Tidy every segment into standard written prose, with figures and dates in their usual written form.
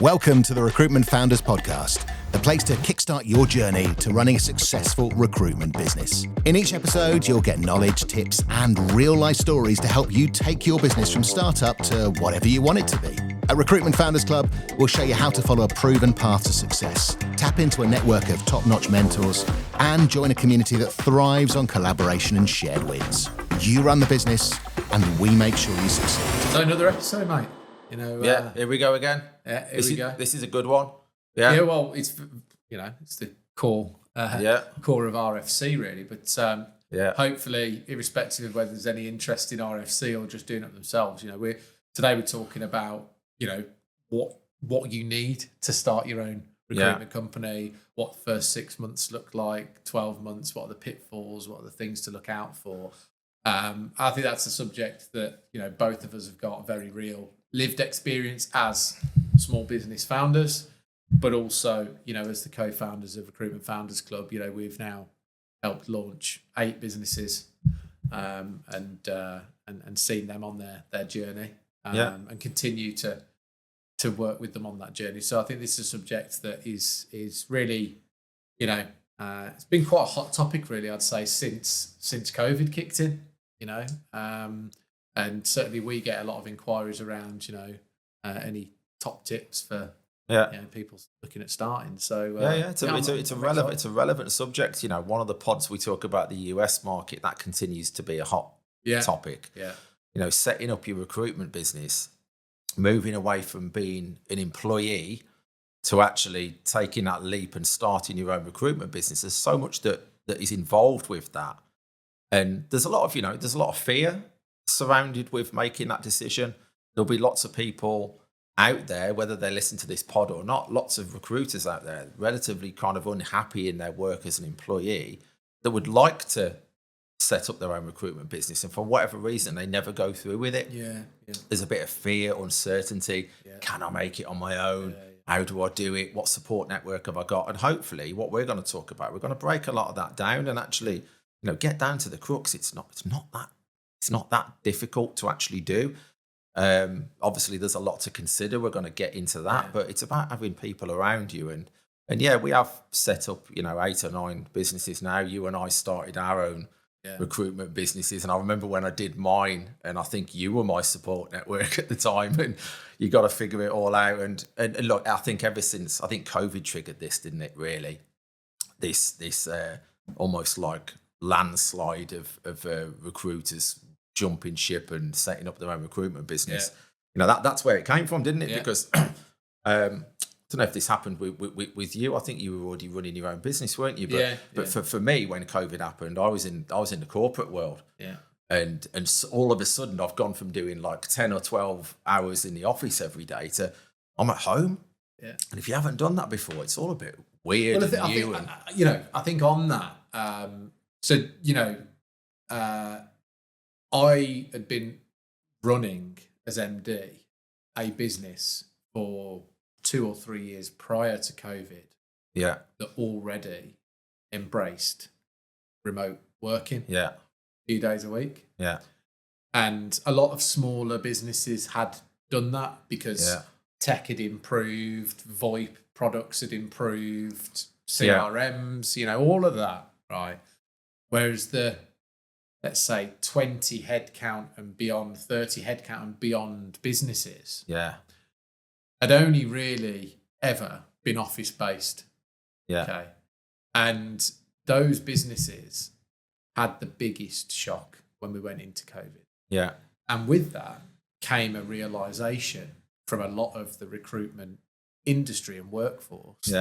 Welcome to the Recruitment Founders Podcast, the place to kickstart your journey to running a successful recruitment business. In each episode, you'll get knowledge, tips, and real-life stories to help you take your business from startup to whatever you want it to be. At Recruitment Founders Club, we'll show you how to follow a proven path to success, tap into a network of top-notch mentors, and join a community that thrives on collaboration and shared wins. You run the business, and we make sure you succeed. So another episode, mate. Here we go again. Yeah, we go. This is a good one. Yeah, well, it's the core core of RFC really, but hopefully, irrespective of whether there's any interest in RFC or just doing it themselves, we're talking about what you need to start your own recruitment company, what the first 6 months look like, 12 months, what are the pitfalls, what are the things to look out for. I think that's a subject that both of us have got a very real lived experience as small business founders, but also as the co-founders of Recruitment Founders Club. We've now helped launch 8 businesses and seen them on their journey and continue to work with them on that journey. So I think this is a subject that is really it's been quite a hot topic really, I'd say, since COVID kicked in. And certainly we get a lot of inquiries around, any top tips for people looking at starting. So it's a relevant subject. One of the pods we talk about the US market, that continues to be a hot topic. Yeah. Setting up your recruitment business, moving away from being an employee to actually taking that leap and starting your own recruitment business. There's so much that is involved with that. And there's a lot of fear surrounded with making that decision. There'll be lots of people out there, whether they listen to this pod or not, lots of recruiters out there relatively kind of unhappy in their work as an employee that would like to set up their own recruitment business, and for whatever reason they never go through with it. There's a bit of fear, uncertainty. Can I make it on my own? How do I do it? What support network have I got? And hopefully what we're going to talk about, we're going to break a lot of that down and actually get down to the crux. It's not that difficult to actually do. Obviously, there's a lot to consider. We're going to get into that, but it's about having people around you. And we have set up 8 or 9 businesses now. You and I started our own recruitment businesses, and I remember when I did mine, and I think you were my support network at the time, and you got to figure it all out. And look, I think COVID triggered this, didn't it? Really, this almost like landslide of recruiters jumping ship and setting up their own recruitment business. That's where it came from, didn't it? Because I don't know if this happened with you. I think you were already running your own business, weren't you? But for me, when COVID happened, I was in the corporate world. And all of a sudden I've gone from doing like 10 or 12 hours in the office every day to I'm at home. And if you haven't done that before, it's all a bit weird and new. I think on that, I had been running as MD a business for 2 or 3 years prior to COVID. That already embraced remote working. A few days a week. And a lot of smaller businesses had done that because tech had improved, VoIP products had improved, CRMs, all of that, right? Whereas the, let's say, 20 headcount and beyond, 30 headcount and beyond businesses had only really ever been office-based. Okay. And those businesses had the biggest shock when we went into COVID. And with that came a realization from a lot of the recruitment industry and workforce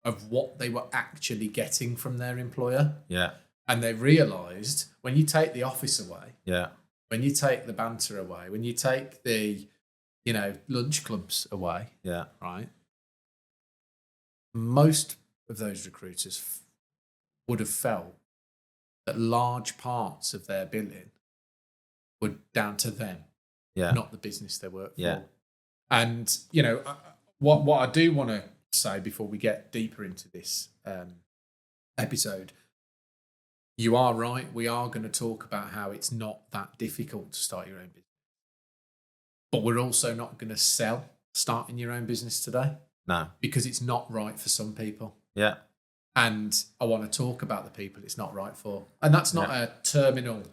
of what they were actually getting from their employer. And they realised when you take the office away, when you take the banter away, when you take the, lunch clubs away, right? Most of those recruiters would have felt that large parts of their billing were down to them, not the business they work for. And, what I do want to say before we get deeper into this episode, you are right. We are going to talk about how it's not that difficult to start your own business. But we're also not going to sell starting your own business today. No. Because it's not right for some people. Yeah. And I want to talk about the people it's not right for. And that's not a terminal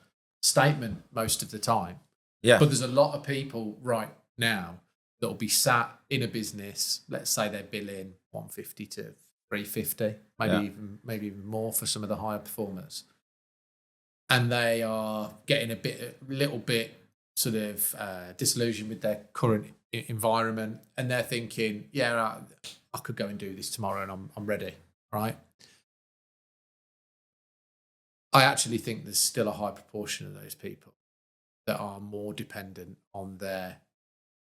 statement most of the time. Yeah. But there's a lot of people right now that will be sat in a business, let's say they're billing 150 to 350, maybe even more for some of the higher performers. And they are getting a little bit sort of disillusioned with their current environment. And they're thinking, I could go and do this tomorrow and I'm ready, right? I actually think there's still a high proportion of those people that are more dependent on their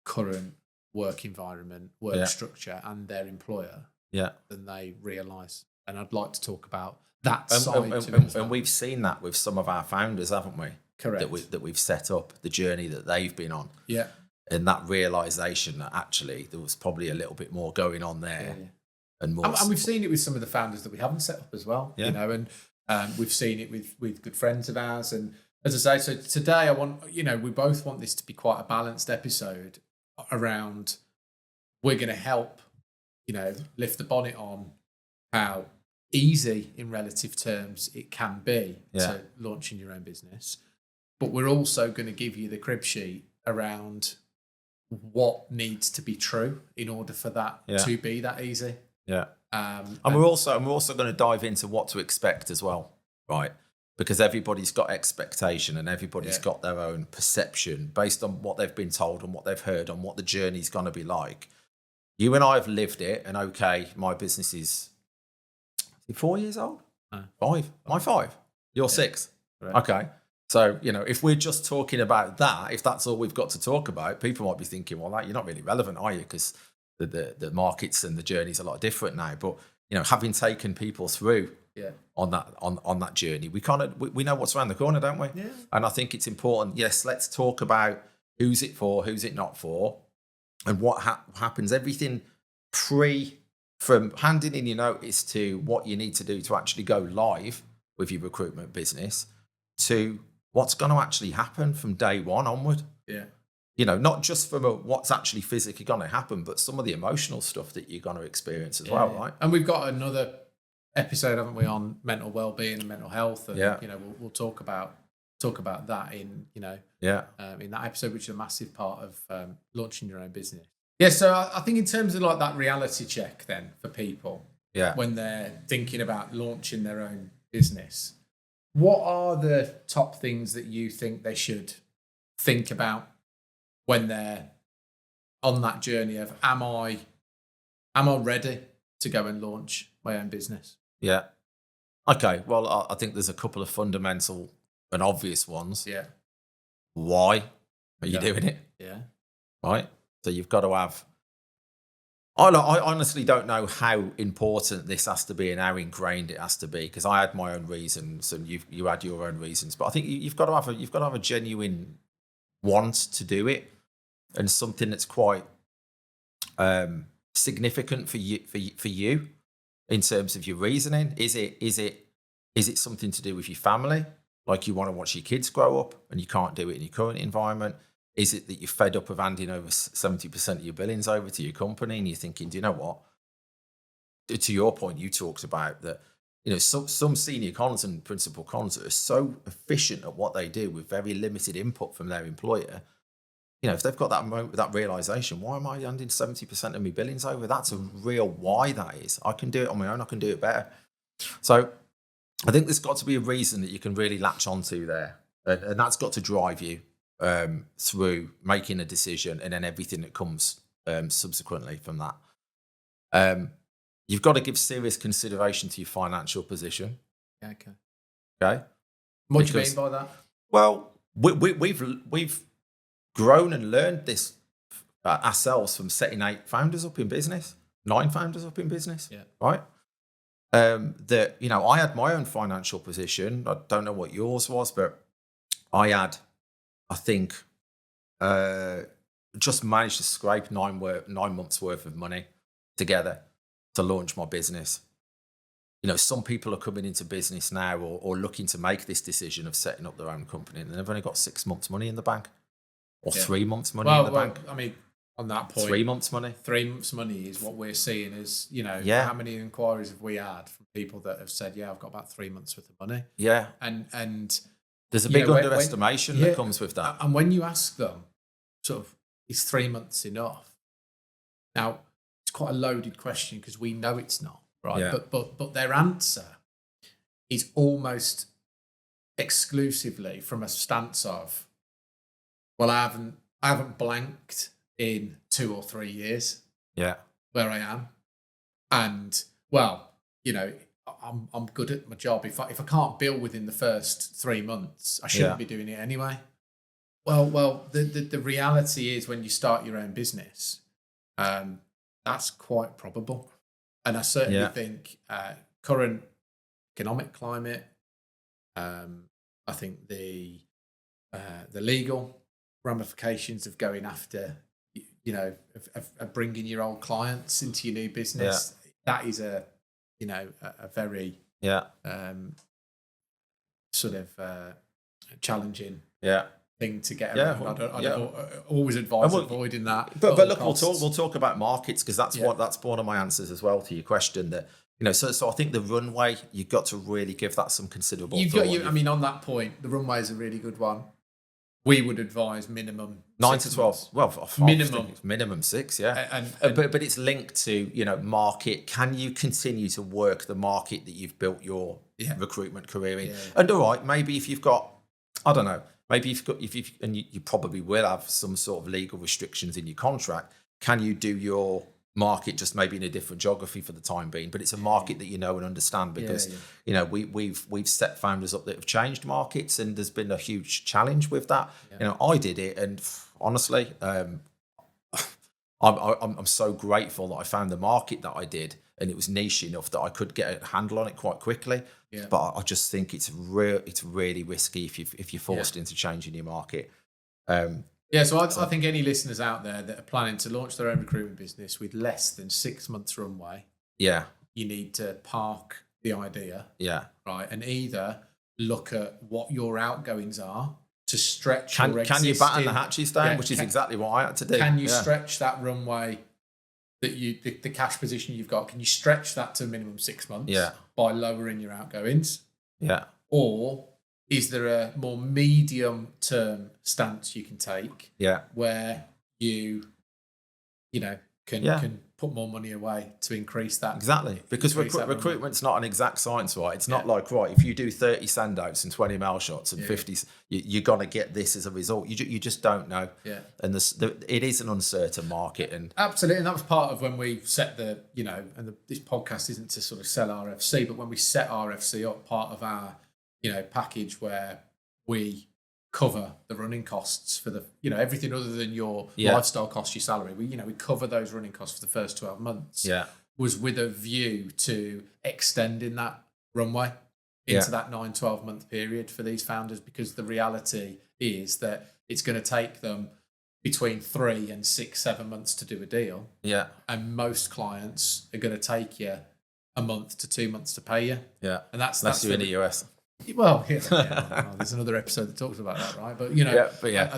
current work environment, work structure, and their employer than they realise. And I'd like to talk about that side to it. And we've seen that with some of our founders, haven't we? Correct. That we've set up, the journey that they've been on. Yeah. And that realisation that actually there was probably a little bit more going on there. Yeah. And more. And we've seen it with some of the founders that we haven't set up as well. Yeah. You know, and we've seen it with good friends of ours. And as I say, so today we both want this to be quite a balanced episode around, we're going to help, lift the bonnet on how easy in relative terms it can be to launching your own business. But we're also going to give you the crib sheet around what needs to be true in order for that to be that easy. Yeah. And we're also going to dive into what to expect as well, right? Because everybody's got expectation and everybody's got their own perception based on what they've been told and what they've heard and what the journey's going to be like. You and I have lived it, and my business is 4 years old? No. 5. Am I 5? You're 6. Right. Okay. So, if we're just talking about that, if that's all we've got to talk about, people might be thinking, well, you're not really relevant, are you? Because the markets and the journey's a lot different now. But, having taken people through on that journey, we know what's around the corner, don't we? Yeah. And I think it's important. Yes, let's talk about who's it for, who's it not for, and what happens. Everything from handing in your notice to what you need to do to actually go live with your recruitment business to what's going to actually happen from day one onward. Yeah. Not just from what's actually physically going to happen, but some of the emotional stuff that you're going to experience as well, right? And we've got another episode, haven't we, on mental well-being and mental health, and we'll talk about that in in that episode, which is a massive part of launching your own business. Yeah, so I think in terms of like that reality check then for people, when they're thinking about launching their own business, what are the top things that you think they should think about when they're on that journey of, am I ready to go and launch my own business? Yeah. Okay. Well, I think there's a couple of fundamental and obvious ones. Yeah. Why are you doing it? Yeah. Right. So you've got to have. I honestly don't know how important this has to be and how ingrained it has to be, because I had my own reasons and you had your own reasons. But I think you've got to have a genuine want to do it, and something that's quite significant for you in terms of your reasoning. Is it something to do with your family? Like you want to watch your kids grow up and you can't do it in your current environment? Is it that you're fed up of handing over 70% of your billings over to your company and you're thinking, do you know what? To your point, you talked about that, some senior cons and principal cons are so efficient at what they do with very limited input from their employer. If they've got that moment, that realization, why am I handing 70% of my billings over? That's a real why that is. I can do it on my own. I can do it better. So I think there's got to be a reason that you can really latch onto there. And that's got to drive you through making a decision and then everything that comes subsequently from that. You've got to give serious consideration to your financial position. Okay. Okay. What do you mean by that? Well, we've grown and learned this ourselves from setting 9 founders up in business. Yeah. Right. That I had my own financial position. I don't know what yours was, but I had, I think, just managed to scrape 9 months worth of money together to launch my business. Some people are coming into business now or looking to make this decision of setting up their own company, and they've only got 6 months money in the bank or 3 months money in the bank. I mean, on that point. 3 months' money. 3 months' money is what we're seeing as, how many inquiries have we had from people that have said, I've got about 3 months worth of money. Yeah. And there's a big underestimation that comes with that. And when you ask them, sort of, is 3 months enough? Now, it's quite a loaded question because we know it's not, right? Yeah. But their answer is almost exclusively from a stance of, well, I haven't blanked in 2 or 3 years. Yeah. Where I am. And, well, I'm good at my job. If I can't bill within the first 3 months, I shouldn't be doing it anyway. Well, the reality is when you start your own business, that's quite probable. And I certainly think current economic climate, I think the legal ramifications of going after, of bringing your old clients into your new business, that is a very sort of challenging thing to get around. I always advise avoiding that. But look, we'll talk about markets because that's one of my answers as well to your question. That so I think the runway, you've got to really give that some considerable thought. I mean, on that point, the runway is a really good one. We would advise minimum 9 to 12. Well, minimum 6, yeah. But it's linked to market. Can you continue to work the market that you've built your recruitment career in? And all right, maybe if you've got, I don't know, maybe you probably will have some sort of legal restrictions in your contract. Can you do your market just maybe in a different geography for the time being? But it's a market that you know and understand because we've set founders up that have changed markets, and there's been a huge challenge with that. I did it, and honestly, I'm so grateful that I found the market that I did, and it was niche enough that I could get a handle on it quite quickly. Yeah. But I just think it's really risky if you're forced into changing your market. So I think any listeners out there that are planning to launch their own recruitment business with less than 6 months runway, you need to park the idea, right, and either look at what your outgoings are to stretch your existing... Can you batten the hatches down, which is exactly what I had to do. Can you stretch that runway, that the cash position you've got, can you stretch that to a minimum 6 months by lowering your outgoings? Yeah. Or is there a more medium-term stance you can take where you can put more money away to increase that? Exactly. Because recruitment's not an exact science, right? It's not like, right, if you do 30 send-outs and 20 mail shots and 50, you're going to get this as a result. You just don't know. Yeah. And it is an uncertain market. And absolutely. And that was part of when we set this podcast isn't to sort of sell RFC, but when we set RFC up, part of our package where we cover the running costs for the, everything other than your lifestyle costs, your salary. We cover those running costs for the first 12 months. Yeah. Was with a view to extending that runway into that 9-12 month period for these founders, because the reality is that it's going to take them between 3 and 6-7 months to do a deal. Yeah. And most clients are going to take you a month to 2 months to pay you. Yeah. And that's you in the US. Well, there's another episode that talks about that, right? But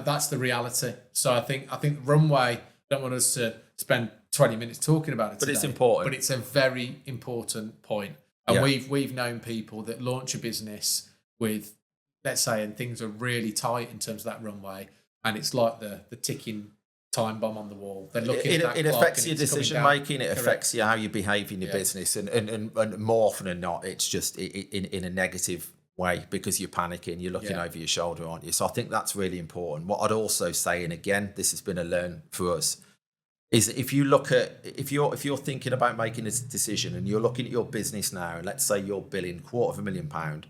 that's the reality. So I think runway, I don't want us to spend 20 minutes talking about it today, but it's important. But it's a very important point. And we've known people that launch a business with, let's say, and things are really tight in terms of that runway, and it's like the ticking time bomb on the wall. They're looking at that. It affects your decision making. It affects you how you behave in your business, and more often than not, it's just in a negative way because you're panicking, you're looking over your shoulder, aren't you? So I think that's really important. What I'd also say, and again, this has been a learn for us, is if you look at if you're thinking about making a decision and you're looking at your business now, and let's say you're billing £250,000,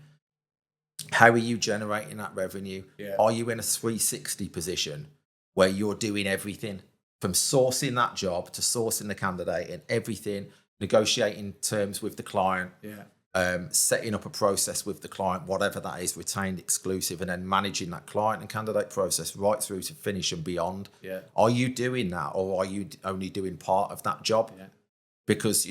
how are you generating that revenue? Yeah. Are you in a 360 position where you're doing everything from sourcing that job to sourcing the candidate and everything, negotiating terms with the client? Yeah. Setting up a process with the client, whatever that is, retained, exclusive, and then managing that client and candidate process right through to finish and beyond. Yeah. Are you doing that, or are you only doing part of that job? Yeah. Because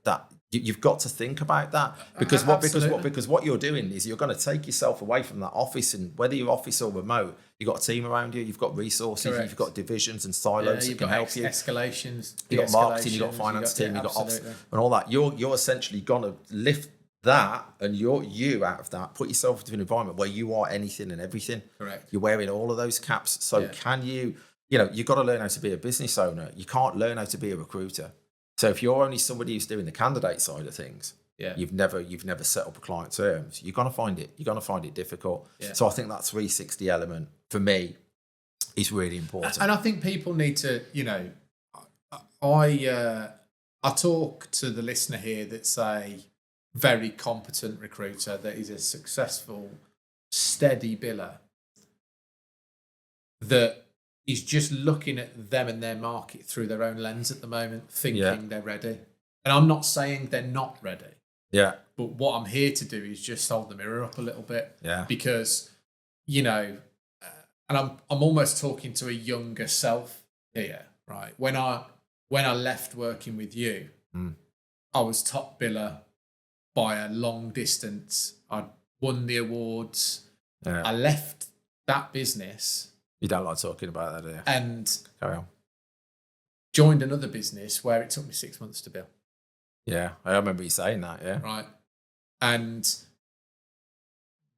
that You've got to think about that, because what you're doing is you're going to take yourself away from that office, and whether you're office or remote, you've got a team around you, you've got resources, Correct. You've got divisions and silos that can help you. Escalations, you've got marketing, you've got finance team, you've got ops and all that. You're essentially going to lift that and you out of that, put yourself into an environment where you are anything and everything. Correct. You're wearing all of those caps. So can you've got to learn how to be a business owner. You can't learn how to be a recruiter. So if you're only somebody who's doing the candidate side of things, you've never set up a client terms, you're gonna find it difficult. Yeah. So I think that 360 element for me is really important. And I think people need to, I talk to the listener here that's a very competent recruiter, that is a successful, steady biller, that is just looking at them and their market through their own lens at the moment, thinking they're ready. And I'm not saying they're not ready. Yeah. But what I'm here to do is just hold the mirror up a little bit. Yeah. Because, and I'm almost talking to a younger self here, right? When I left working with you, I was top biller by a long distance. I'd won the awards. Yeah. I left that business. You don't like talking about that, do you? And carry on. Joined another business where it took me 6 months to bill. Yeah, I remember you saying that, yeah. Right. And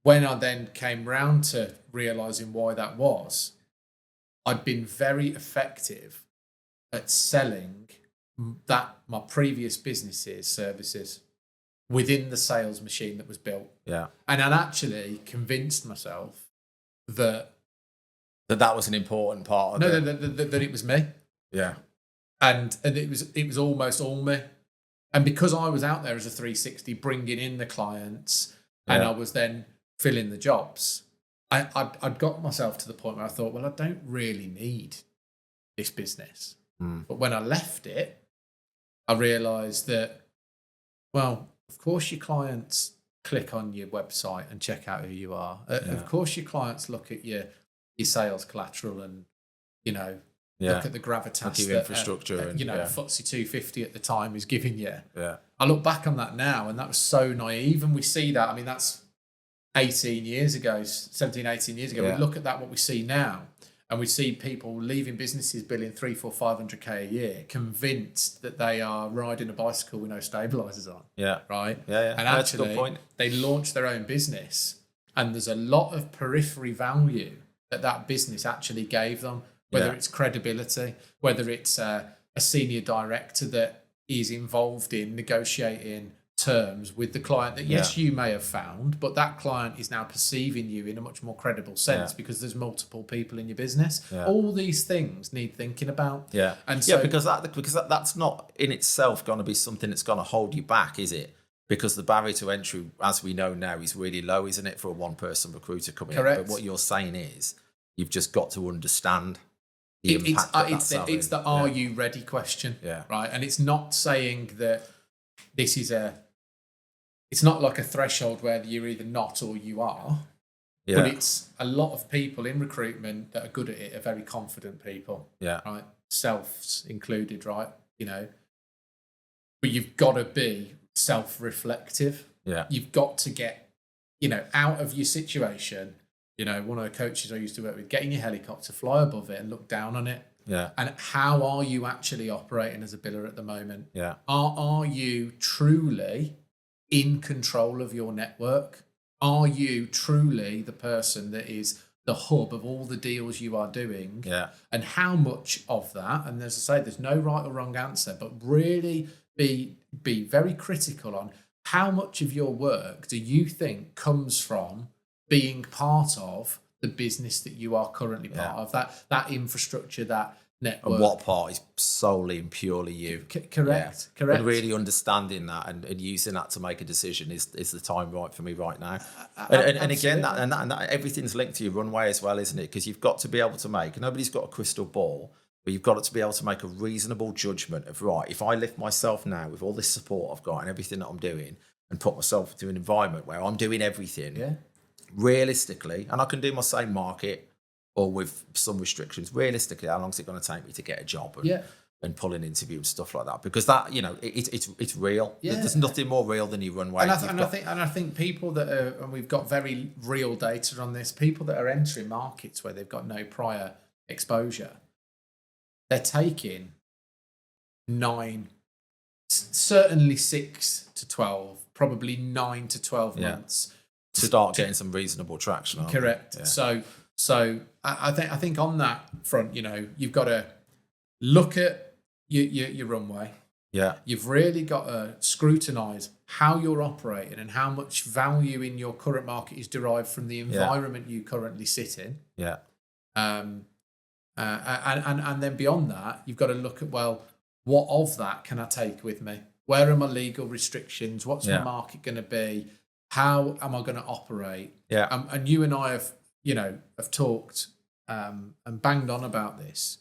when I then came round to realising why that was, I'd been very effective at selling my previous business's services within the sales machine that was built. Yeah. And I'd actually convinced myself that was an important part of that it was me. Yeah. And it was almost all me. And because I was out there as a 360 bringing in the clients and I was then filling the jobs, I'd got myself to the point where I thought, well, I don't really need this business. But when I left it, I realised that, well, of course your clients click on your website and check out who you are. Of course your clients look at your sales collateral and, look at the gravitas your infrastructure and FTSE 250 at the time is giving you. Yeah. I look back on that now and that was so naive, and we see that. I mean, that's 17, 18 years ago. Yeah. We look at that, what we see now, and we see people leaving businesses billing 300-500K a year, convinced that they are riding a bicycle with no stabilizers on. Yeah. Right? Yeah. And actually, that's a good point. They launch their own business, and there's a lot of periphery value that business actually gave them, whether it's credibility, whether it's a senior director that is involved in negotiating terms with the client that, yes, you may have found, but that client is now perceiving you in a much more credible sense because there's multiple people in your business. Yeah. All these things need thinking about. Yeah. And so, because that's not in itself going to be something that's going to hold you back, is it? Because the barrier to entry, as we know now, is really low, isn't it, for a one-person recruiter coming in? But what you're saying is you've just got to understand the impact it's the are you ready question, right? And it's not saying that this is it's not like a threshold where you're either not or you are, but it's a lot of people in recruitment that are good at it are very confident people, right? Selves included, right? But you've got to be self-reflective. Yeah. You've got to get, out of your situation. One of the coaches I used to work with, get in your helicopter, fly above it and look down on it. Yeah. And how are you actually operating as a biller at the moment? Yeah. Are you truly in control of your network? Are you truly the person that is the hub of all the deals you are doing? Yeah. And how much of that, and as I say, there's no right or wrong answer, but really be very critical on how much of your work do you think comes from being part of the business that you are currently part of, that infrastructure, that network. And what part is solely and purely you. Correct. And really understanding that and using that to make a decision is the time right for me right now. And again, that everything's linked to your runway as well, isn't it? Because you've got to be able to nobody's got a crystal ball, but you've got to be able to make a reasonable judgment of, right, if I lift myself now with all this support I've got and everything that I'm doing and put myself into an environment where I'm doing everything, realistically, and I can do my same market or with some restrictions, realistically, how long is it going to take me to get a job? And and pulling interviews, stuff like that, because that, you know, it's real. Yeah. There's nothing more real than your runway. And I think people that are, and we've got very real data on this, people that are entering markets where they've got no prior exposure, they're taking 9, certainly 6 to 12, probably 9 to 12 months to start getting some reasonable traction. Correct. Yeah. So I think on that front, you know, you've got to look at your runway. Yeah. You've really got to scrutinise how you're operating and how much value in your current market is derived from the environment you currently sit in. Yeah. And then beyond that, you've got to look at, well, what of that can I take with me? Where are my legal restrictions? What's my market going to be? How am I going to operate? Yeah. And you and I have talked and banged on about this.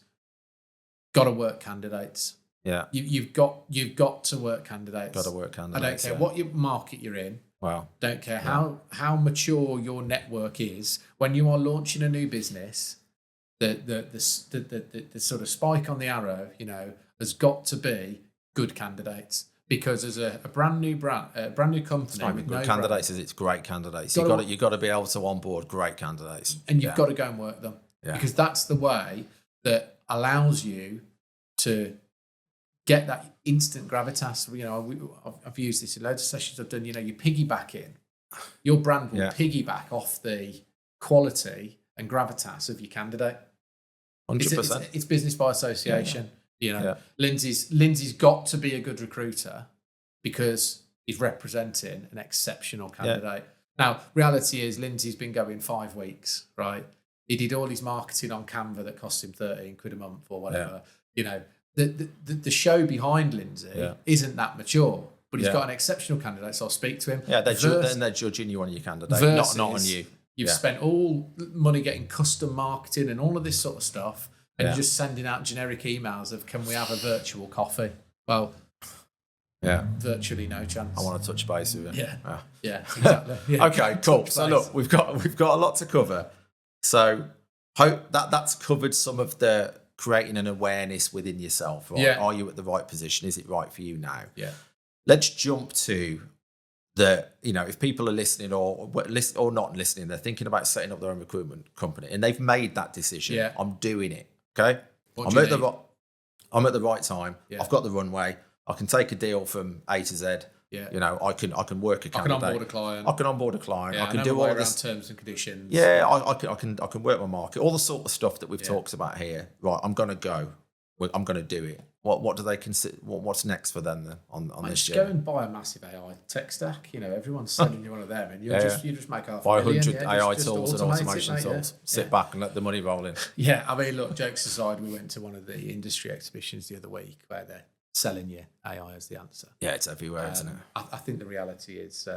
Got to work candidates. Yeah. You've got to work candidates. Got to work candidates. I don't care what your market you're in. Wow. Don't care how mature your network is. When you are launching a new business, the sort of spike on the arrow, you know, has got to be good candidates. Because as a brand new company, it's not good candidates, it's great candidates. You've got to be able to onboard great candidates, and you've got to go and work them, because that's the way that allows you to get that instant gravitas. You know, I've used this in loads of sessions I've done. You know, you piggyback in, your brand will piggyback off the quality and gravitas of your candidate. 100%. It's business by association. You know, Lindsay's got to be a good recruiter because he's representing an exceptional candidate. Now, reality is Lindsay's been going 5 weeks, right? He did all his marketing on Canva that cost him 13 quid a month or whatever. You know, the show behind Lindsay isn't that mature, but he's got an exceptional candidate, so I'll speak to him. Yeah, they're judging you on your candidate, not on you. You've spent all money getting custom marketing and all of this sort of stuff, and you're just sending out generic emails of, can we have a virtual coffee? Well, virtually no chance. I want to touch base with it. Yeah, exactly. Okay, cool. So look, we've got a lot to cover. So hope that's covered some of the creating an awareness within yourself. Right? Are you at the right position? Is it right for you now? Yeah. Let's jump to if people are listening or not listening, they're thinking about setting up their own recruitment company and they've made that decision. Yeah. I'm doing it. Okay. I'm at the right time. Yeah. I've got the runway. I can take a deal from A to Z. Yeah. You know, I can work a candidate. I can onboard a client. I can do all this terms and conditions. Yeah, I can work my market. All the sort of stuff that we've talked about here. Right, I'm going to go. I'm going to do it. What do they consider? What's next for them then on this? Just go and buy a massive AI tech stack. You know, everyone's sending you one of them, and you just make half buy 100 AI tools and automation tools. Sit back and let the money roll in. Yeah, I mean, look, jokes aside, we went to one of the industry exhibitions the other week where they're selling you AI as the answer. Yeah, it's everywhere, isn't it? I think the reality is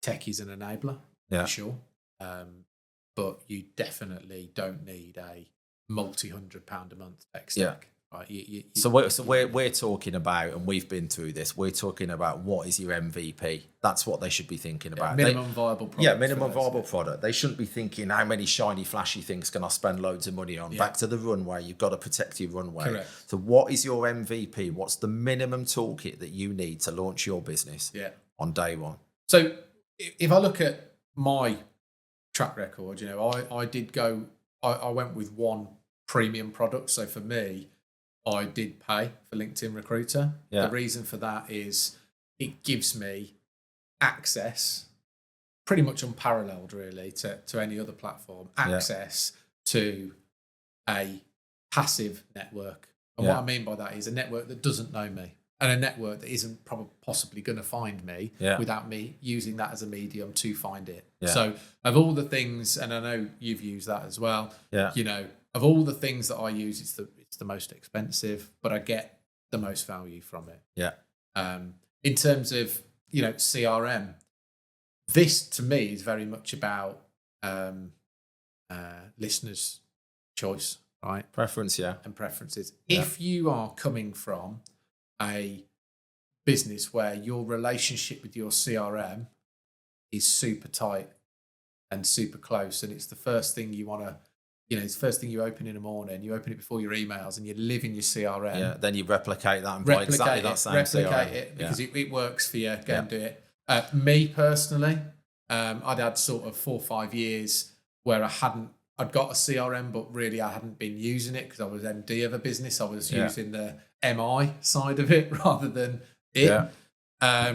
tech is an enabler, for sure. But you definitely don't need a multi-100-pound a month tech stack. Right? So we're talking about, and we've been through this, we're talking about what is your MVP. That's what they should be thinking about. Minimum viable product. Yeah, minimum viable product. They shouldn't be thinking, how many shiny, flashy things can I spend loads of money on? Back to the runway, you've got to protect your runway. Correct. So what is your MVP? What's the minimum toolkit that you need to launch your business on day one? So if I look at my track record, you know, I went with one premium product. So for me, I did pay for LinkedIn Recruiter. Yeah. The reason for that is it gives me access, pretty much unparalleled really, to any other platform, access to a passive network. And what I mean by that is a network that doesn't know me and a network that isn't possibly going to find me without me using that as a medium to find it. Yeah. So of all the things, and I know you've used that as well, you know, of all the things that I use, it's the most expensive, but I get the most value from it. Yeah. In terms of, you know, CRM, this to me is very much about listeners' choice, right? Preference, and preferences. Yeah. If you are coming from a business where your relationship with your CRM is super tight and super close, and it's the first thing you want to it's the first thing you open in the morning. You open it before your emails, and you live in your CRM. Yeah. Then you replicate that and buy exactly that same CRM. It because it works for you. Go and do it. Me personally, I'd had sort of 4 or 5 years where I'd got a CRM, but really I hadn't been using it because I was MD of a business. I was using the MI side of it rather than it. Yeah.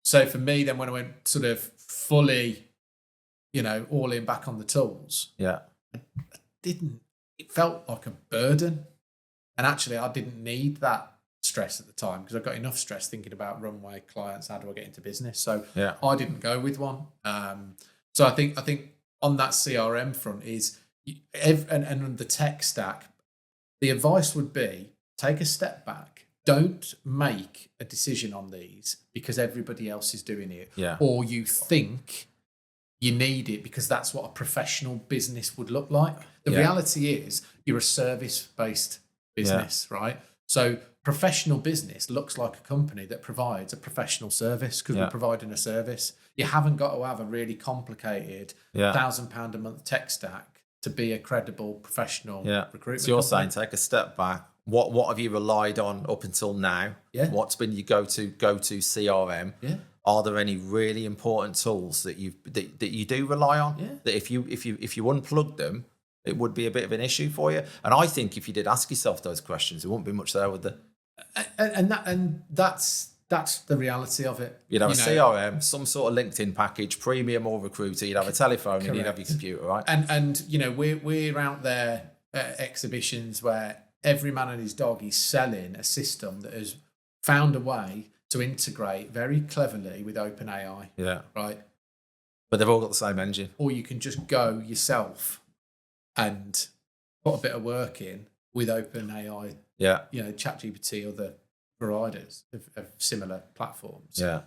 So for me, then when I went sort of fully, all in back on the tools, it felt like a burden. And actually I didn't need that stress at the time because I got enough stress thinking about Runway clients. How do I get into business? So I didn't go with one. So I think on that CRM front is, and the tech stack, the advice would be take a step back. Don't make a decision on these because everybody else is doing it, or you think you need it because that's what a professional business would look like. The reality is you're a service-based business, right? So professional business looks like a company that provides a professional service because we're providing a service. You haven't got to have a really complicated £1,000 a month tech stack to be a credible professional recruitment. So you're saying take a step back. What have you relied on up until now? Yeah. What's been your go-to CRM? Yeah. Are there any really important tools that you do rely on? Yeah. That if you unplug them, it would be a bit of an issue for you. And I think if you did ask yourself those questions, there wouldn't be much there, would there? And that's the reality of it. You'd have a CRM, some sort of LinkedIn package, premium or recruiter. You'd have a telephone, and you'd have your computer, right? And we're out there at exhibitions where every man and his dog is selling a system that has found a way to integrate very cleverly with OpenAI. Yeah. Right. But they've all got the same engine. Or you can just go yourself and put a bit of work in with OpenAI. Yeah. ChatGPT or the providers of similar platforms. Yeah.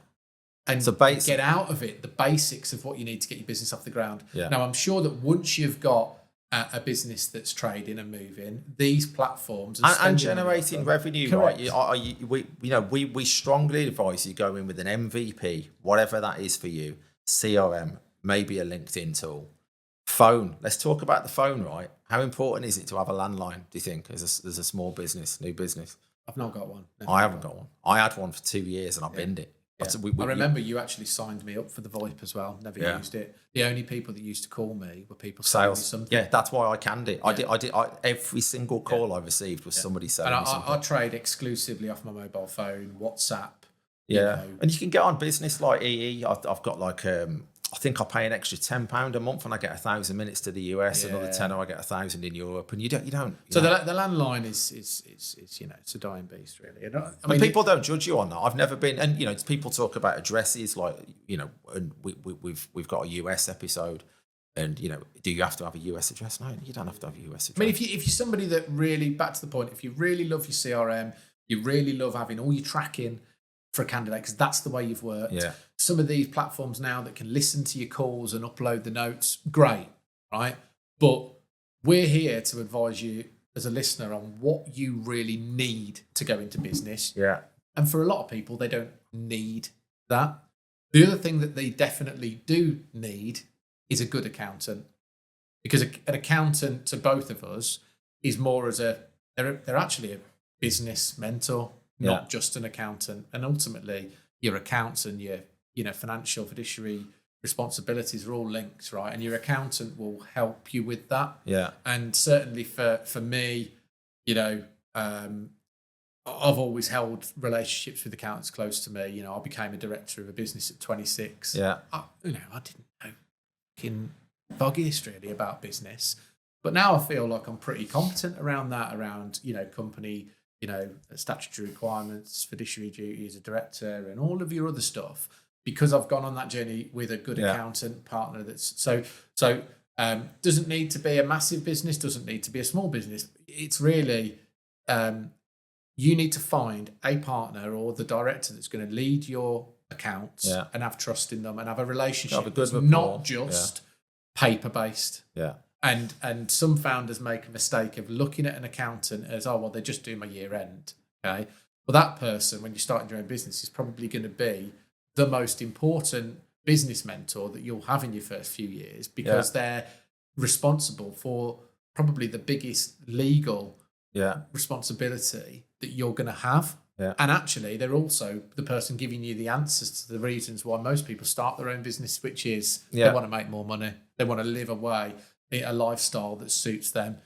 And so get out of it the basics of what you need to get your business off the ground. Yeah. Now, I'm sure that once you've got a business that's trading and moving, these platforms and generating revenue, correct, right? We strongly advise you go in with an MVP, whatever that is for you. CRM, maybe a LinkedIn tool, phone. Let's talk about the phone, right? How important is it to have a landline? Do you think as a small business, new business? I've not got one. I haven't got one. I had one for 2 years and I binned it. Yeah. I remember you actually signed me up for the VoIP as well. Never used it. The only people that used to call me were people selling sales. Me something. Yeah, that's why I canned it. Yeah. I did. Every single call I received was somebody selling me something. I trade exclusively off my mobile phone, WhatsApp. Yeah, and you can get on business like EE. I've got like I think I pay an extra £10 a month and I get 1,000 minutes to the US. Another tenner, I get 1,000 in Europe, and you don't. So the landline is it's a dying beast, really. I mean, people don't judge you on that. I've never been, and people talk about addresses, like and we've got a US episode, and do you have to have a US address? No, you don't have to have a US address. I mean, if you're somebody that really, back to the point, if you really love your CRM, you really love having all your tracking for a candidate, because that's the way you've worked. Yeah. Some of these platforms now that can listen to your calls and upload the notes, great, right? But we're here to advise you as a listener on what you really need to go into business. Yeah. And for a lot of people, they don't need that. The other thing that they definitely do need is a good accountant, because an accountant to both of us is more as they're actually a business mentor, not just an accountant. And ultimately, your accounts and your financial fiduciary responsibilities are all linked, right? And your accountant will help you with that. Yeah. And certainly for me, I've always held relationships with accountants close to me. I became a director of a business at 26. Yeah. I didn't know fucking buggiest really about business, but now I feel like I'm pretty competent around that, around company, statutory requirements, fiduciary duty as a director, and all of your other stuff, because I've gone on that journey with a good accountant partner. That's so doesn't need to be a massive business, doesn't need to be a small business. It's really you need to find a partner or the director that's going to lead your accounts and have trust in them and have a relationship that's not just paper based. Yeah. And some founders make a mistake of looking at an accountant as, they just do my year end. Okay. Well, that person, when you're starting your own business, is probably going to be the most important business mentor that you'll have in your first few years, because they're responsible for probably the biggest legal responsibility that you're going to have. Yeah. And actually, they're also the person giving you the answers to the reasons why most people start their own business, which is they want to make more money. They want to live a lifestyle that suits them.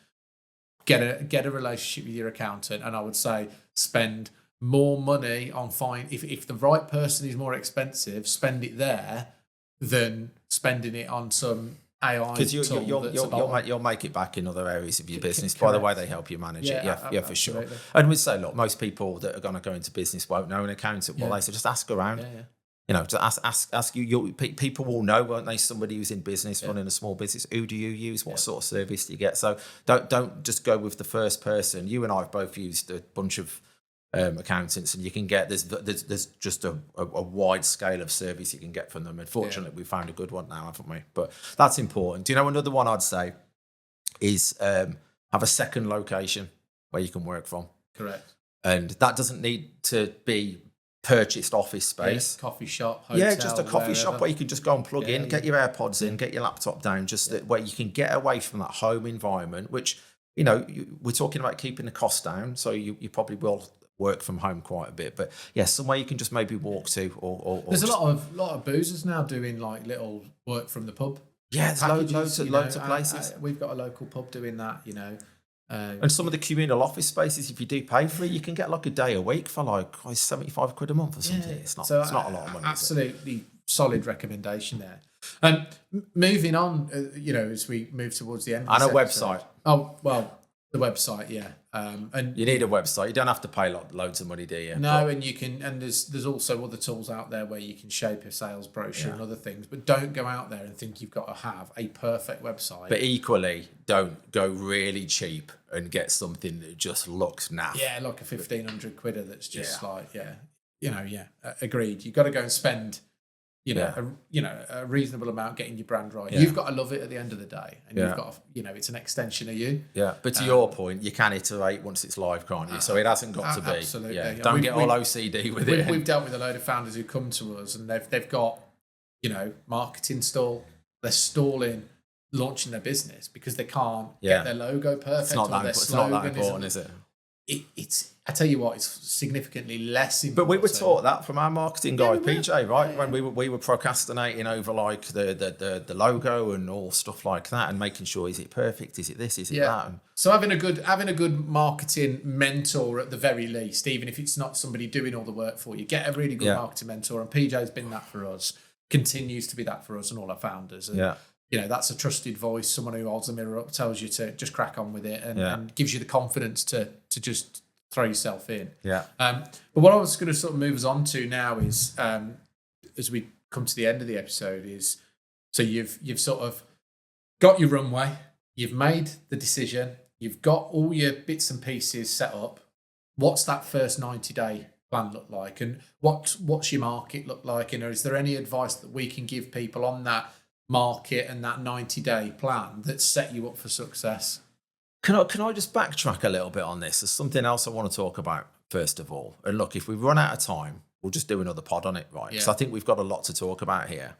Get a relationship with your accountant, and I would say spend more money on if the right person is more expensive, spend it there than spending it on some AI because tool. you'll make it back in other areas of your business. Correct. By the way they help you manage it. Yeah, for sure. And we say, look, most people that are going to go into business won't know an accountant. Well, they say just ask around. You know, just ask you. People will know, won't they? Somebody who's in business, running a small business. Who do you use? What sort of service do you get? So don't just go with the first person. You and I have both used a bunch of accountants, and you can get there's just a wide scale of service you can get from them. Unfortunately, we found a good one now, haven't we? But that's important. Do you know another one I'd say is have a second location where you can work from. Correct. And that doesn't need to be purchased office space. Coffee shop, hotel, just a coffee shop where you can just go and plug in, get your AirPods in, get your laptop down, where you can get away from that home environment, which, you know, we're talking about keeping the cost down, so you probably will work from home quite a bit. But somewhere you can just maybe walk to or there's a lot of boozers now doing like little work from the pub. Yeah, there's loads of places. We've got a local pub doing that, you know. And some of the communal office spaces, if you do pay for it, you can get like a day a week for like £75 a month or something. It's not a lot of money. Absolutely solid recommendation there. Moving on, you know, as we move towards the end. And a website. Oh, well, the website, yeah. And you need a website. You don't have to pay loads of money, do you? No, and you can. And there's also other tools out there where you can shape a sales brochure and other things. But don't go out there and think you've got to have a perfect website. But equally, don't go really cheap and get something that just looks naff. Yeah, like a 1,500 quidder that's just agreed. You've got to go and spend. A reasonable amount getting your brand right. Yeah. You've got to love it at the end of the day, and you've got to, it's an extension of you. Yeah, but to your point, you can iterate once it's live, can't you? So it hasn't got to be. Absolutely. Yeah. Don't get all OCD with it. We've dealt with a load of founders who come to us, and they've got, marketing stall. They're stalling launching their business because they can't get their logo perfect. It's not that important, is it? It's. I tell you what, it's significantly less important. But we were taught that from our marketing guy, PJ, right? Yeah. When we were procrastinating over like the logo and all stuff like that, and making sure, is it perfect? Is it this? Is it that? And so having a good marketing mentor at the very least, even if it's not somebody doing all the work for you, get a really good marketing mentor. And PJ's been that for us, continues to be that for us and all our founders. And, that's a trusted voice, someone who holds the mirror up, tells you to just crack on with it, and gives you the confidence to just throw yourself in. Yeah. But what I was going to sort of move us on to now is, as we come to the end of the episode, is so you've sort of got your runway, you've made the decision, you've got all your bits and pieces set up. What's that first 90-day plan look like, and what's your market look like, and is there any advice that we can give people on that market and that 90-day plan that set you up for success? Can I just backtrack a little bit on this? There's something else I want to talk about first of all. And look, if we run out of time, we'll just do another pod on it, right? Because I think we've got a lot to talk about here.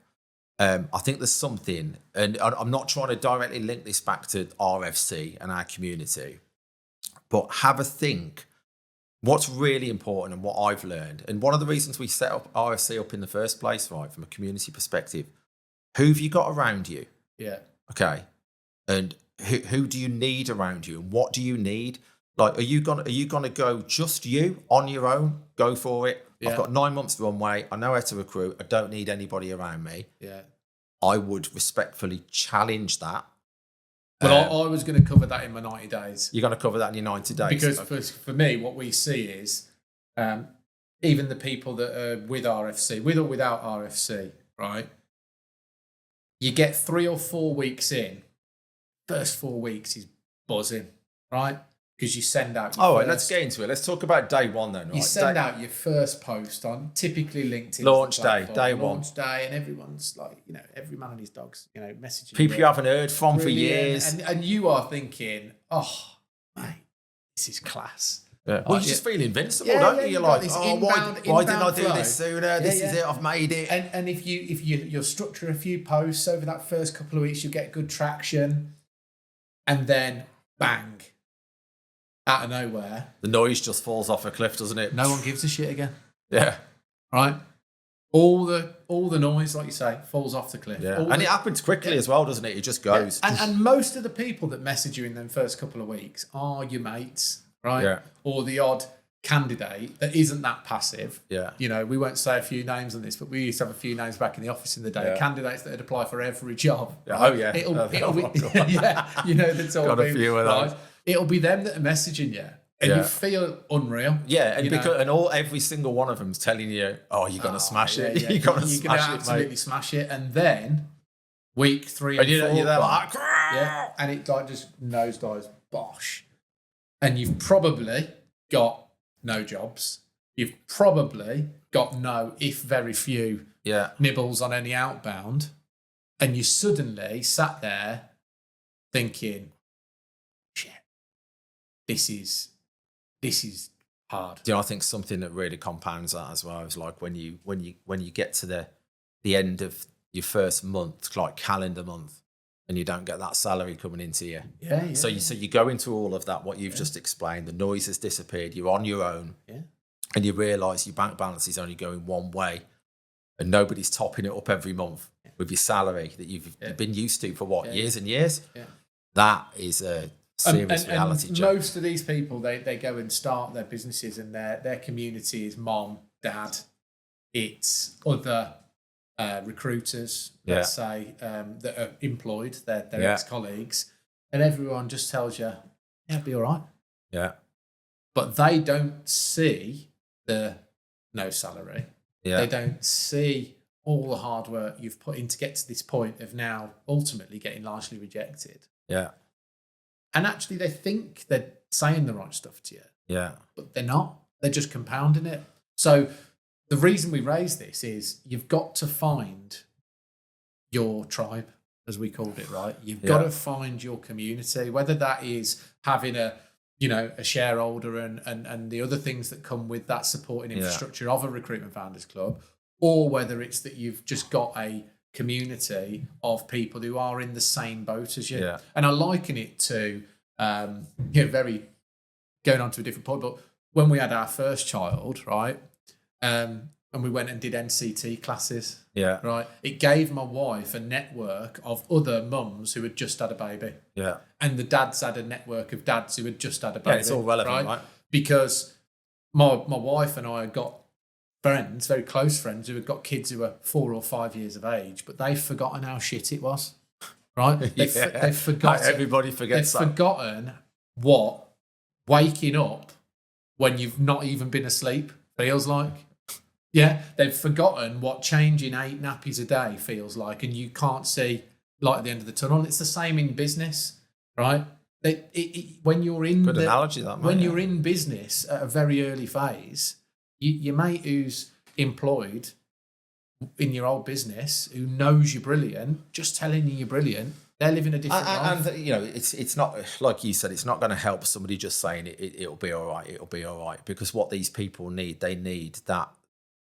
I think there's something, and I'm not trying to directly link this back to RFC and our community, but have a think. What's really important and what I've learned, and one of the reasons we set up RFC up in the first place, right, from a community perspective, who have you got around you? Yeah. Okay. And who do you need around you, and what do you need? Like, are you gonna go just you on your own? Go for it. Yeah. I've got 9 months runway. I know how to recruit. I don't need anybody around me. Yeah. I would respectfully challenge that. Well, I was going to cover that in my 90 days. You're going to cover that in your 90 days? Because for me, what we see is even the people that are with RFC, with or without RFC, right? You get 3 or 4 weeks in. First 4 weeks is buzzing, right? Because you send out your right, let's get into it. Let's talk about day one then, right? You send out your first post on typically LinkedIn. Launch day one. Launch day, and everyone's like, every man and his dog's, messaging people you haven't heard from for years. And you are thinking, oh, mate, this is class. Yeah. Well, you just feel invincible, don't you? You're like, why didn't I do this sooner? This is it. I've made it. And if you'll structure a few posts over that first couple of weeks, you'll get good traction. And then bang, out of nowhere. The noise just falls off a cliff, doesn't it? No one gives a shit again. Yeah. Right? All the noise, like you say, falls off the cliff. Yeah. And it happens quickly as well, doesn't it? It just goes. Yeah. And most of the people that message you in them first couple of weeks are your mates, right? Yeah. Or the odd candidate that isn't that passive. Yeah. You know, we won't say a few names on this, but we used to have a few names back in the office in the day. Yeah. Candidates that had applied for every job. Right? Oh, yeah. It'll be, yeah, you know, that's all. Got a few of those. Right? It'll be them that are messaging you. And you feel unreal. Yeah, and every single one of them's telling you, "Oh, you're gonna smash it. Yeah. You're gonna absolutely smash it." And then week 3 and 4, you're there like, and it like just nosedives, bosh. And you've probably got no jobs. You've probably got no, if very few, nibbles on any outbound. And you suddenly sat there thinking, "Shit, this is hard." Do you know, I think something that really compounds that as well is like when you get to the end of your first month, like calendar month, and you don't get that salary coming into you. Yeah. So you go into all of that, what you've just explained, the noise has disappeared, you're on your own, and you realise your bank balance is only going one way, and nobody's topping it up every month with your salary that you've been used to for years and years. Yeah. That is a serious reality check. Most of these people, they go and start their businesses, and their community is mom, dad, it's other recruiters, let's say, that are employed, their ex-colleagues, and everyone just tells you, it'll be all right. Yeah. But they don't see the no salary. Yeah. They don't see all the hard work you've put in to get to this point of now ultimately getting largely rejected. Yeah. And actually, they think they're saying the right stuff to you. Yeah. But they're not. They're just compounding it. So the reason we raise this is you've got to find your tribe, as we called it, right? You've got to find your community, whether that is having a shareholder and the other things that come with that supporting infrastructure of a Recruitment Founders Club, or whether it's that you've just got a community of people who are in the same boat as you. Yeah. And I liken it to, very going on to a different point, but when we had our first child, right, and we went and did NCT classes, right, it gave my wife a network of other mums who had just had a baby. Yeah. And the dads had a network of dads who had just had a baby. Yeah, it's all relevant, right? Because my wife and I had got friends, very close friends, who had got kids who were 4 or 5 years of age, but they've forgotten how shit it was, right? They've forgotten. Everybody forgets that. They've forgotten what waking up when you've not even been asleep feels like. Yeah, they've forgotten what changing 8 nappies a day feels like, and you can't see light at the end of the tunnel. It's the same in business, right? When you're in good analogy, that, when you're in business at a very early phase, your mate who's employed in your old business, who knows you're brilliant, just telling you you're brilliant, they're living a different life. And it's not, like you said, it's not going to help somebody just saying it'll be all right, it'll be all right. Because what these people need, they need that,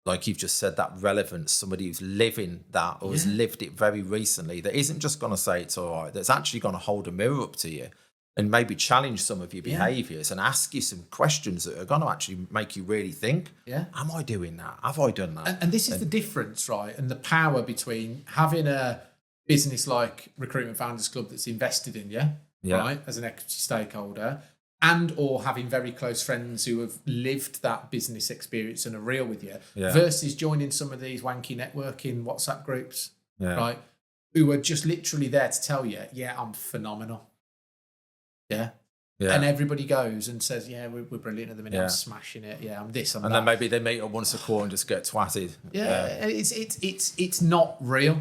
like you've just said, that relevance, somebody who's living that or has lived it very recently, that isn't just going to say it's all right, that's actually going to hold a mirror up to you and maybe challenge some of your behaviours and ask you some questions that are going to actually make you really think, am I doing that? Have I done that? And this is the difference, right? And the power between having a business like Recruitment Founders Club that's invested in you, right, as an equity stakeholder, and or having very close friends who have lived that business experience and are real with you, versus joining some of these wanky networking WhatsApp groups, right, who are just literally there to tell you, I'm phenomenal. Yeah. And everybody goes and says, we're brilliant at the minute. I'm smashing it. I'm this, I'm that. And then maybe they meet up once a quarter and just get twatted. It's not real.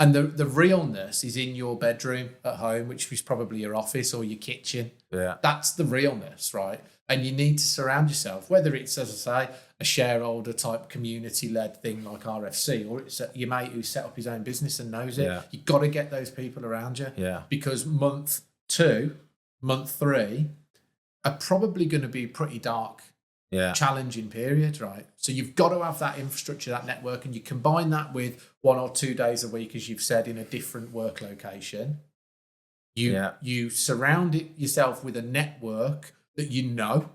And the realness is in your bedroom at home, which is probably your office or your kitchen. Yeah. That's the realness, right? And you need to surround yourself, whether it's, as I say, a shareholder type community-led thing like RFC, or it's your mate who set up his own business and knows it. Yeah. You've got to get those people around you. Yeah. Because month 2, month 3 are probably going to be pretty dark, challenging period, right? So you've got to have that infrastructure, that network, and you combine that with 1 or 2 days a week, as you've said, in a different work location. You surround yourself with a network that you know,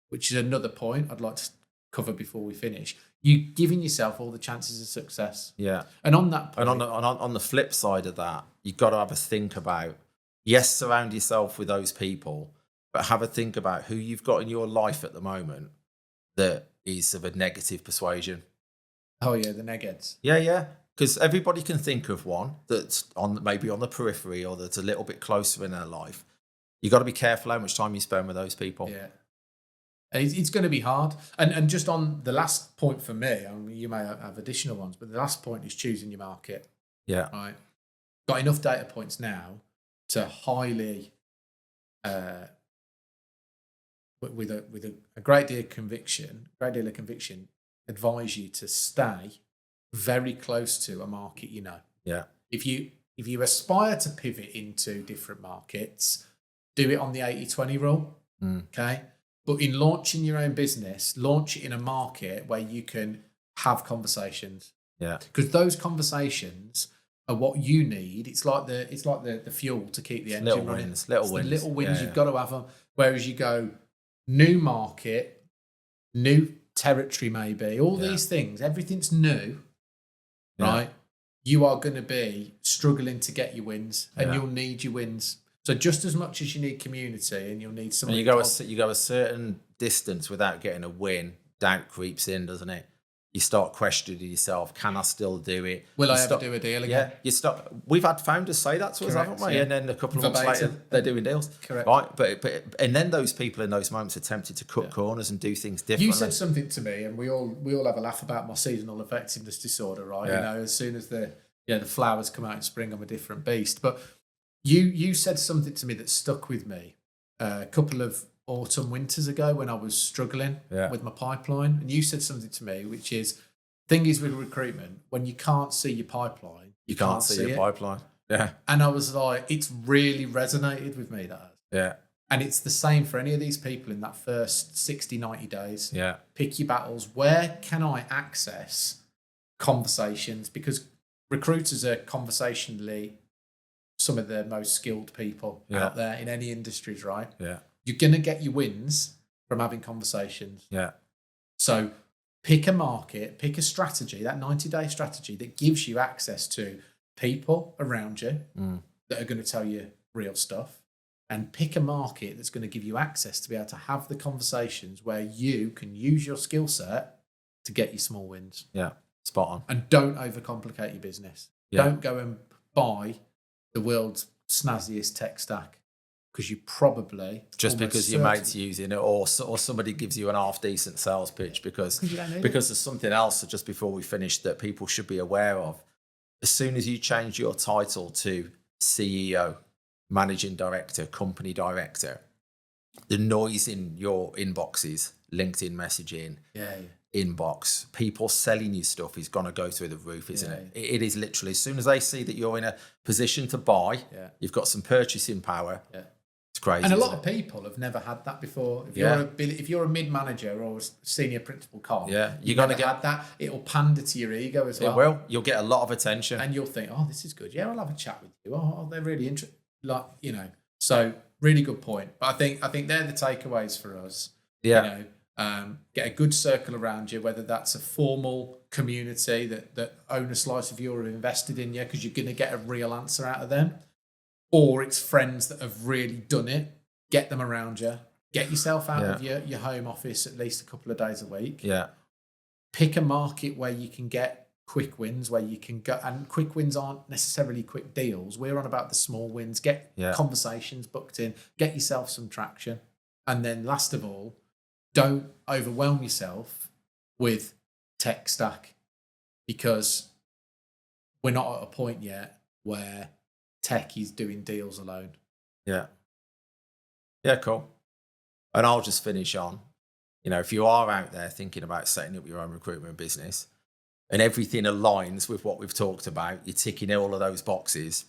which is another point I'd like to cover before we finish. You're giving yourself all the chances of success. Yeah. And on that point, and on the flip side of that, you've got to have a think about, yes, surround yourself with those people, but have a think about who you've got in your life at the moment that is of a negative persuasion. Oh yeah, the negheads. Yeah. Because everybody can think of one that's maybe on the periphery or that's a little bit closer in their life. You've got to be careful how much time you spend with those people. Yeah. It's going to be hard. And just on the last point for me, I mean, you may have additional ones, but the last point is choosing your market. Yeah. Right. Got enough data points now to highly, with a great deal of conviction, advise you to stay very close to a market you know. Yeah. If you aspire to pivot into different markets, do it on the 80-20 rule. Okay. But in launching your own business, launch it in a market where you can have conversations. Yeah. Because those conversations are what you need. It's like the fuel to keep the engine running. Little wins. The little wins, you've got to have them. Whereas you go new market, new territory, maybe all these things, everything's new, right? You are going to be struggling to get your wins, and you'll need your wins. So just as much as you need community, and you'll need something. And you go a certain distance without getting a win, doubt creeps in, doesn't it? You start questioning yourself. Can I still do it? Will I ever do a deal again? Yeah, you start. We've had founders say that to us, haven't we? Yeah. And then a couple of months later, they're doing deals. Correct. Right, but and then those people in those moments are tempted to cut corners and do things differently. You said something to me, and we all have a laugh about my seasonal effectiveness disorder, right? Yeah. You know, as soon as the flowers come out in spring, I'm a different beast. But you said something to me that stuck with me a couple of autumn winters ago when I was struggling with my pipeline, and you said something to me, which is, thing is with recruitment, when you can't see your pipeline, you can't see your pipeline. Yeah. And I was like, it's really resonated with me, that. Yeah. And it's the same for any of these people in that first 60, 90 days. Yeah. Pick your battles. Where can I access conversations? Because recruiters are conversationally some of the most skilled people out there in any industries, right? Yeah. You're going to get your wins from having conversations. Yeah. So pick a market, pick a strategy, that 90-day strategy that gives you access to people around you that are going to tell you real stuff, and pick a market that's going to give you access to be able to have the conversations where you can use your skill set to get your small wins. Yeah, spot on. And don't overcomplicate your business. Yeah. Don't go and buy the world's snazziest tech stack, because you probably just because your mate's using it, or somebody gives you an half decent sales pitch because there's something else just before we finish that people should be aware of. As soon as you change your title to CEO, managing director, company director, the noise in your inboxes, LinkedIn messaging, inbox, people selling you stuff is going to go through the roof, isn't it? It is literally, as soon as they see that you're in a position to buy, you've got some purchasing power. Yeah. It's crazy. And a lot of people have never had that before. If you're a mid-manager or a senior principal cop, you're going to get that. It'll pander to your ego as well. It will. You'll get a lot of attention. And you'll think, oh, this is good. Yeah, I'll have a chat with you. Oh, they're really interested. So really good point. But I think they're the takeaways for us. Yeah. Get a good circle around you, whether that's a formal community that own a slice of you or have invested in you, because you're going to get a real answer out of them, or it's friends that have really done it. Get them around you. Get yourself out of your home office at least a couple of days a week. Yeah. Pick a market where you can get quick wins, where you can go, and quick wins aren't necessarily quick deals. We're on about the small wins. Get conversations booked in. Get yourself some traction. And then last of all, don't overwhelm yourself with tech stack, because we're not at a point yet where tech is doing deals alone. Yeah. Yeah, cool. And I'll just finish on, if you are out there thinking about setting up your own recruitment business and everything aligns with what we've talked about, you're ticking all of those boxes,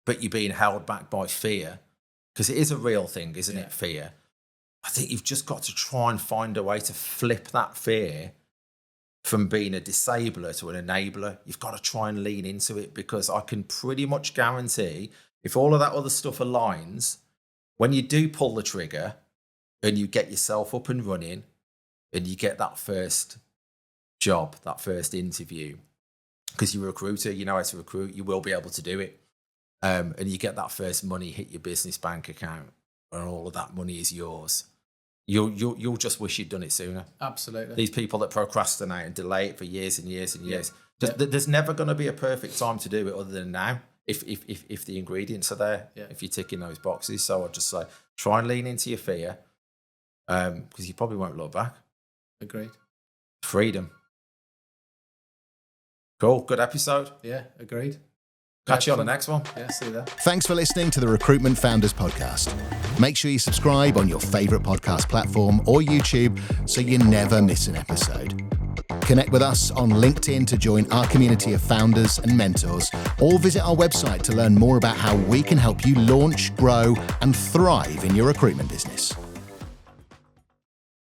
but you're being held back by fear, because it is a real thing, isn't it? Fear. I think you've just got to try and find a way to flip that fear from being a disabler to an enabler. You've got to try and lean into it, because I can pretty much guarantee If all of that other stuff aligns, when you do pull the trigger and you get yourself up and running and you get that first job, that first interview, because you're a recruiter, you know how to recruit, you will be able to do it. And you get that first money hit your business bank account and all of that money is yours. You'll just wish you'd done it sooner. Absolutely. These people that procrastinate and delay it for years and years and years. There's never going to be a perfect time to do it other than now. If the ingredients are there, if you're ticking those boxes. So I'd just say, try and lean into your fear, because you probably won't look back. Agreed. Freedom. Cool. Good episode. Yeah, agreed. Catch you on the next one. Yeah, see you there. Thanks for listening to the Recruitment Founders Podcast. Make sure you subscribe on your favourite podcast platform or YouTube so you never miss an episode. Connect with us on LinkedIn to join our community of founders and mentors, or visit our website to learn more about how we can help you launch, grow, and thrive in your recruitment business.